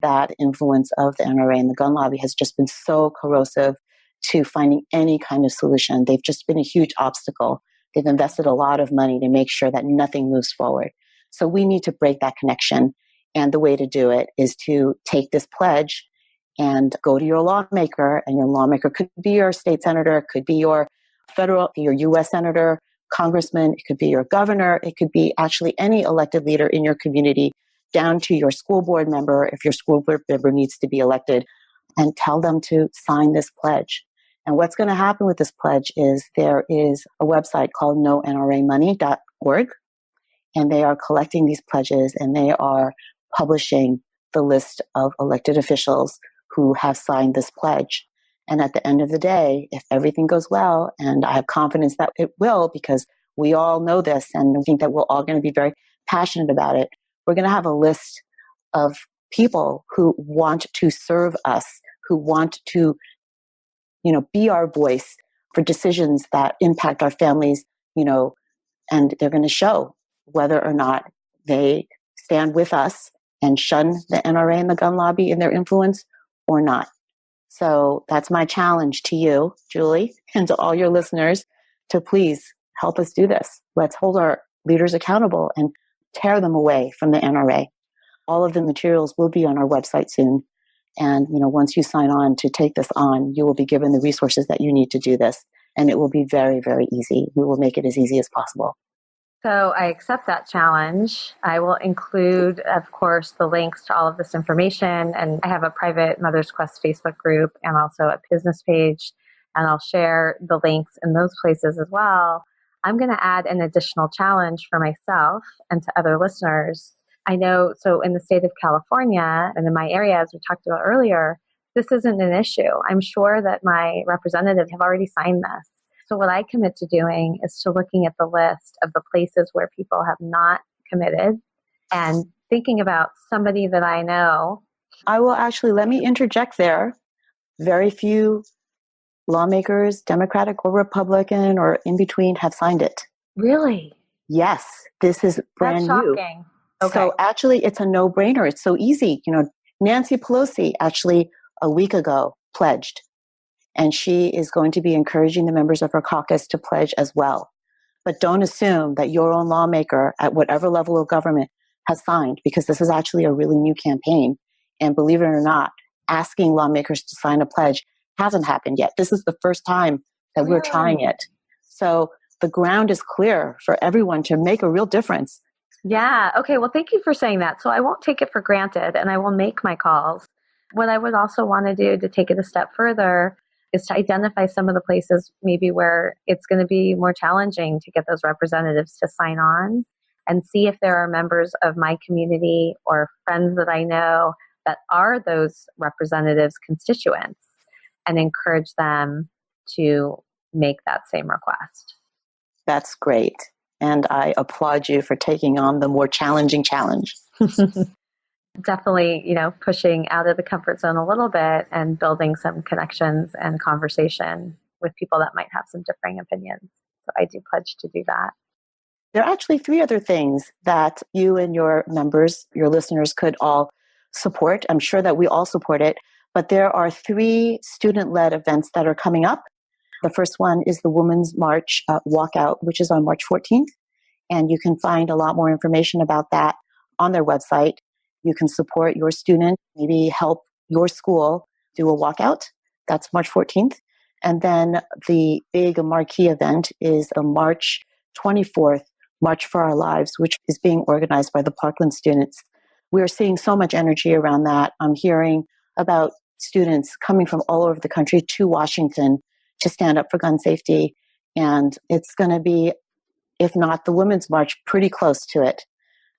that influence of the NRA and the gun lobby has just been so corrosive to finding any kind of solution. They've just been a huge obstacle. They've invested a lot of money to make sure that nothing moves forward. So we need to break that connection. And the way to do it is to take this pledge and go to your lawmaker, and your lawmaker could be your state senator, it could be your your US senator, congressman, it could be your governor, it could be actually any elected leader in your community, down to your school board member, if your school board member needs to be elected, and tell them to sign this pledge. And what's going to happen with this pledge is there is a website called nonramoney.org, and they are collecting these pledges, and they are publishing the list of elected officials who have signed this pledge. And at the end of the day, if everything goes well, and I have confidence that it will, because we all know this, and I think that we're all going to be very passionate about it, we're going to have a list of people who want to serve us, who want to, be our voice for decisions that impact our families, and they're going to show whether or not they stand with us and shun the NRA and the gun lobby in their influence or not. So that's my challenge to you, Julie, and to all your listeners, to please help us do this. Let's hold our leaders accountable and tear them away from the NRA. All of the materials will be on our website soon. And, once you sign on to take this on, you will be given the resources that you need to do this. And it will be very, very easy. We will make it as easy as possible. So I accept that challenge. I will include, of course, the links to all of this information. And I have a private Mother's Quest Facebook group and also a business page. And I'll share the links in those places as well. I'm going to add an additional challenge for myself and to other listeners. I know, so in the state of California and in my area, as we talked about earlier, this isn't an issue. I'm sure that my representatives have already signed this. So what I commit to doing is to looking at the list of the places where people have not committed and thinking about somebody that I know. I will actually, let me interject there. Very few lawmakers, Democratic or Republican or in between, have signed it. Really? Yes, this is brand That's new. shocking. Okay. So actually, it's a no-brainer. It's so easy. Nancy Pelosi actually a week ago pledged, and she is going to be encouraging the members of her caucus to pledge as well. But don't assume that your own lawmaker at whatever level of government has signed, because this is actually a really new campaign. And believe it or not, asking lawmakers to sign a pledge hasn't happened yet. This is the first time that we're trying it. So the ground is clear for everyone to make a real difference. Yeah. Okay. Well, thank you for saying that. So I won't take it for granted and I will make my calls. What I would also want to do to take it a step further is to identify some of the places maybe where it's going to be more challenging to get those representatives to sign on, and see if there are members of my community or friends that I know that are those representatives' constituents, and encourage them to make that same request. That's great. And I applaud you for taking on the more challenging challenge. Definitely, pushing out of the comfort zone a little bit and building some connections and conversation with people that might have some differing opinions. So I do pledge to do that. There are actually 3 other things that you and your members, your listeners, could all support. I'm sure that we all support it, but there are 3 student-led events that are coming up. The first one is the Women's March Walkout, which is on March 14th. And you can find a lot more information about that on their website. You can support your student, maybe help your school do a walkout. That's March 14th. And then the big marquee event is the March 24th, March for Our Lives, which is being organized by the Parkland students. We're seeing so much energy around that. I'm hearing about students coming from all over the country to Washington to stand up for gun safety. And it's going to be, if not the Women's March, pretty close to it.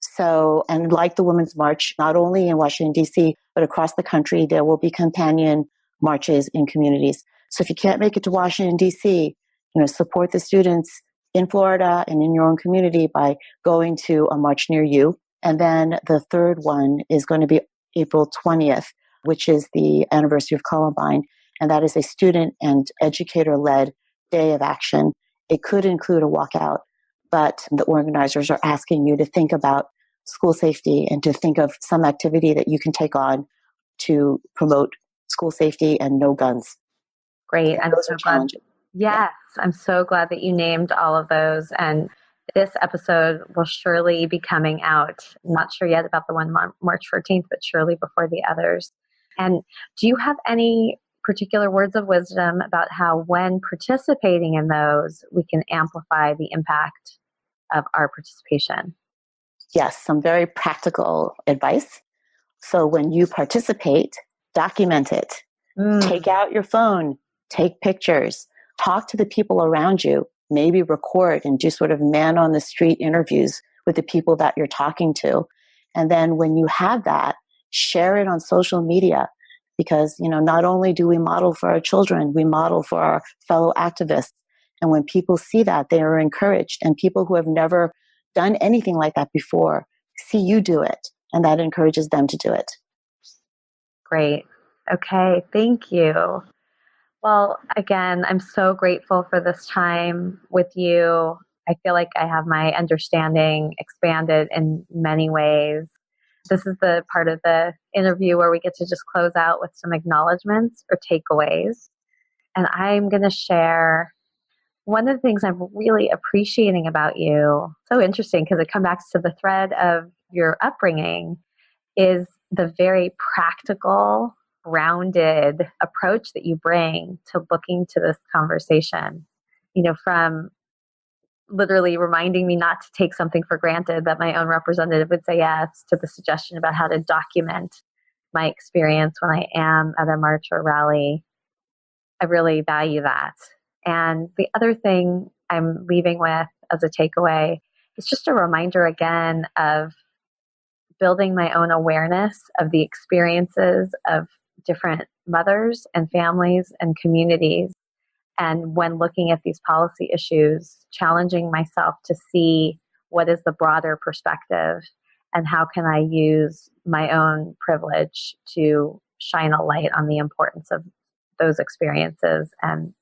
So, and like the Women's March, not only in Washington, D.C., but across the country, there will be companion marches in communities. So if you can't make it to Washington, D.C., support the students in Florida and in your own community by going to a march near you. And then the third one is going to be April 20th, which is the anniversary of Columbine. And that is a student and educator-led day of action. It could include a walkout, but the organizers are asking you to think about school safety and to think of some activity that you can take on to promote school safety and no guns. Great. And those are challenging. Yes, yeah. I'm so glad that you named all of those. And this episode will surely be coming out. I'm not sure yet about the one March 14th, but surely before the others. And do you have any particular words of wisdom about how, when participating in those, we can amplify the impact of our participation? Yes, some very practical advice. So when you participate, document it. Take out your phone, take pictures, talk to the people around you, maybe record and do sort of man on the street interviews with the people that you're talking to. And then when you have that, share it on social media, because, not only do we model for our children, we model for our fellow activists. And when people see that, they are encouraged. And people who have never done anything like that before see you do it, and that encourages them to do it. Great. Okay. Thank you. Well, again, I'm so grateful for this time with you. I feel like I have my understanding expanded in many ways. This is the part of the interview where we get to just close out with some acknowledgments or takeaways. And I'm going to share one of the things I'm really appreciating about you. So interesting, because it comes back to the thread of your upbringing, is the very practical, rounded approach that you bring to looking to this conversation. From literally reminding me not to take something for granted that my own representative would say yes, to the suggestion about how to document my experience when I am at a march or rally. I really value that. And the other thing I'm leaving with as a takeaway is just a reminder again of building my own awareness of the experiences of different mothers and families and communities. And when looking at these policy issues, challenging myself to see what is the broader perspective and how can I use my own privilege to shine a light on the importance of those experiences and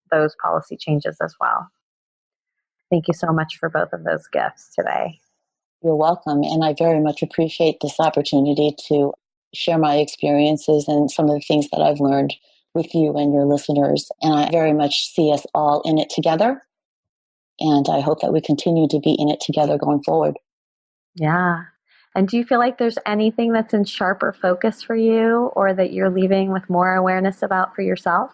those policy changes as well. Thank you so much for both of those gifts today. You're welcome. And I very much appreciate this opportunity to share my experiences and some of the things that I've learned with you and your listeners. And I very much see us all in it together. And I hope that we continue to be in it together going forward. Yeah. And do you feel like there's anything that's in sharper focus for you, or that you're leaving with more awareness about for yourself?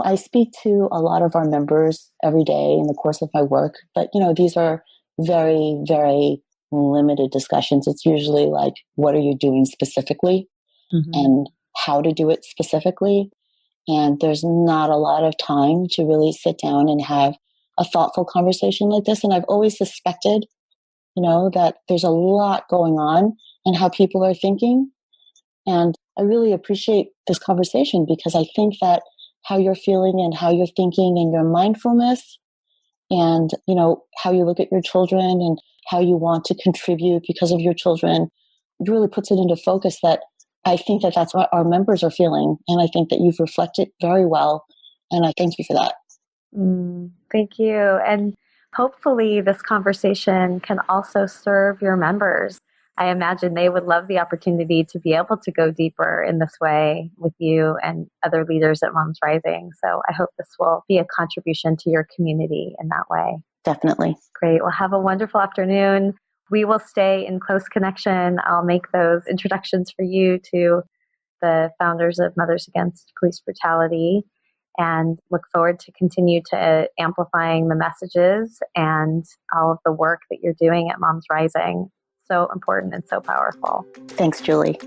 I speak to a lot of our members every day in the course of my work, but, these are very, very limited discussions. It's usually like, what are you doing specifically and how to do it specifically? And there's not a lot of time to really sit down and have a thoughtful conversation like this. And I've always suspected, that there's a lot going on and how people are thinking. And I really appreciate this conversation, because I think that how you're feeling and how you're thinking and your mindfulness and, how you look at your children and how you want to contribute because of your children, it really puts it into focus that I think that that's what our members are feeling. And I think that you've reflected very well. And I thank you for that. Thank you. And hopefully this conversation can also serve your members. I imagine they would love the opportunity to be able to go deeper in this way with you and other leaders at MomsRising. So I hope this will be a contribution to your community in that way. Definitely. Great. Well, have a wonderful afternoon. We will stay in close connection. I'll make those introductions for you to the founders of Mothers Against Police Brutality, and look forward to continue to amplifying the messages and all of the work that you're doing at MomsRising. So important and so powerful. Thanks, Julie.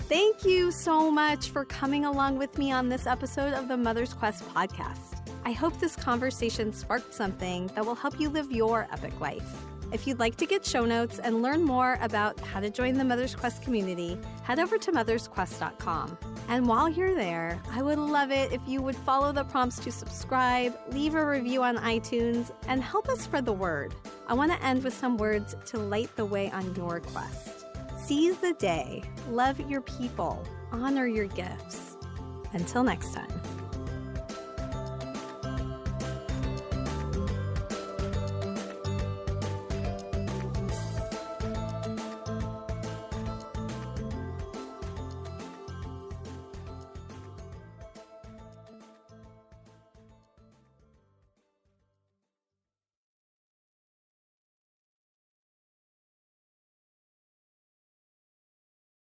Thank you so much for coming along with me on this episode of the Mother's Quest podcast. I hope this conversation sparked something that will help you live your epic life. If you'd like to get show notes and learn more about how to join the Mother's Quest community, head over to mothersquest.com. And while you're there, I would love it if you would follow the prompts to subscribe, leave a review on iTunes, and help us spread the word. I want to end with some words to light the way on your quest. Seize the day, love your people, honor your gifts. Until next time.